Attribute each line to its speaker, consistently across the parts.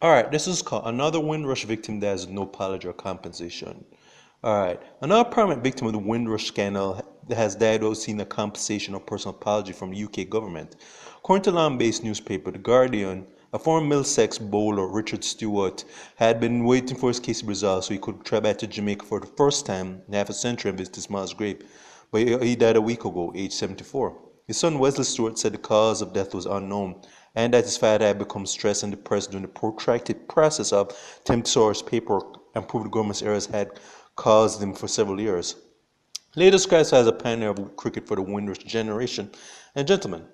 Speaker 1: Alright, this is called another Windrush victim that has no apology or compensation. Alright, another prominent victim of the Windrush scandal has died without seeing a compensation or personal apology from the UK government. According to London-based newspaper The Guardian, a former Middlesex bowler, Richard Stewart, had been waiting for his case to be resolved so he could travel back to Jamaica for the first time in half a century and visit his mother's grave. But he died a week ago, aged 74. His son Wesley Stewart said the cause of death was unknown and that his father had become stressed and depressed during the protracted process of attempting to source paperwork and prove the government's errors had caused him for several years. Later described as a pioneer of cricket for the Windrush generation. And gentlemen,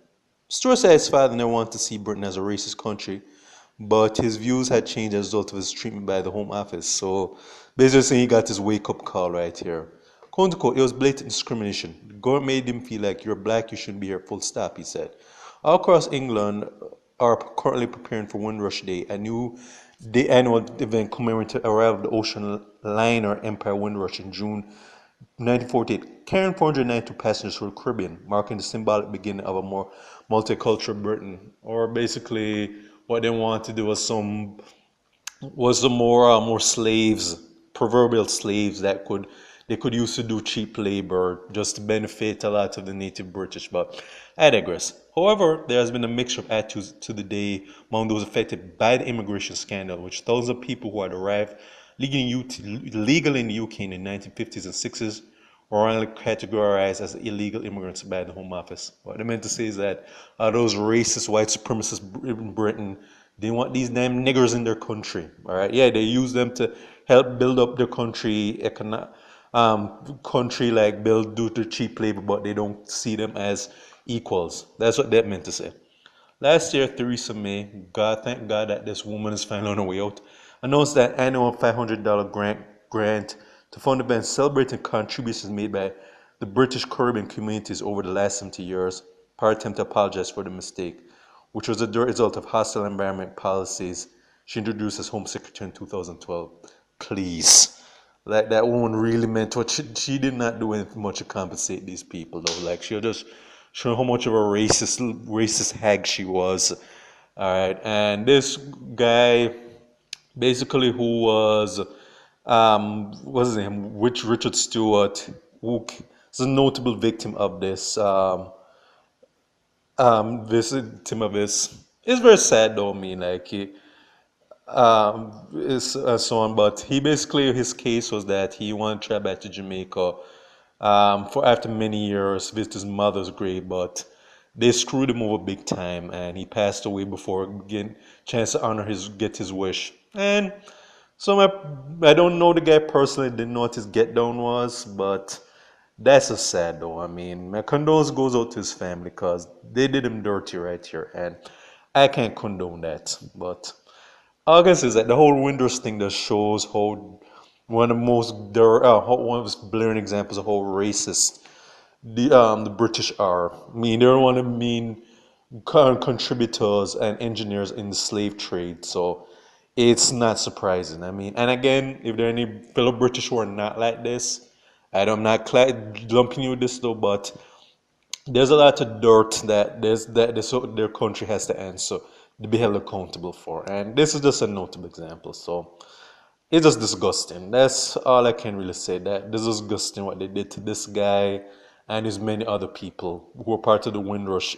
Speaker 1: Stewart said his father never wanted to see Britain as a racist country, but his views had changed as a result of his treatment by the Home Office. So basically saying he got his wake-up call right here. Quote unquote, it was blatant discrimination. The government made him feel like you're black, you shouldn't be here, full stop, he said. All across England are currently preparing for Windrush Day, the annual event commemorating the arrival of the ocean liner Empire Windrush in June 1948, carrying 492 passengers for the Caribbean, marking the symbolic beginning of a more multicultural Britain. Or basically, what they wanted to do was some more slaves, proverbial slaves that they could use to do cheap labor just to benefit a lot of the native British. But I digress. However, there has been a mixture of attitudes to the day among those affected by the immigration scandal, which thousands of people who had arrived legally in the UK in the 1950s and 60s were only categorized as illegal immigrants by the Home Office. What I meant to say is that those racist white supremacists in Britain, they want these damn niggers in their country. All right, yeah, they use them to help build up their country, country like build due to cheap labor, but they don't see them as equals. That's what that meant to say. Last year, Theresa May, thank God that this woman is finally on her way out, announced that annual $500 grant to fund events celebrating contributions made by the British Caribbean communities over the last 70 years, per attempt to apologize for the mistake, which was a direct result of hostile environment policies she introduced as Home Secretary in 2012. Please. Like that woman really meant what she did not do anything much to compensate these people though. Like she'll just show how much of a racist hag she was. Alright, and this guy basically who was what's his name? Richard Stewart, who is a notable victim of this victim of this. It's very sad though, I mean like he is so on. But he basically his case was that he wanted to travel back to Jamaica for after many years visit his mother's grave, but they screwed him over big time, and he passed away before getting chance to honor get his wish. And so I don't know the guy personally, didn't know what his get down was, but that's a sad though. I mean, my condolence goes out to his family because they did him dirty right here, and I can't condone that. But all I can say is that the whole Windrush thing just shows how one of the one of the blaring examples of how racist the British are. I mean, they're one of the main contributors and engineers in the slave trade, so it's not surprising. I mean, and again, if there are any fellow British who are not like this, I'm not lumping you with this though, but there's a lot of dirt that their country has to answer to be held accountable for, and this is just a notable example. So it's just disgusting. That's all I can really say. That this is disgusting what they did to this guy and his many other people who are part of the Windrush,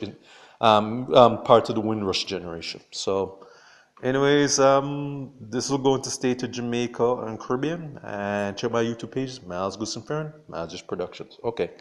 Speaker 1: part of the Windrush generation. So, anyways, this will go into stay to Jamaica and Caribbean, and check my YouTube pages, Miles Goose and Farron, Miles Just Productions. Okay.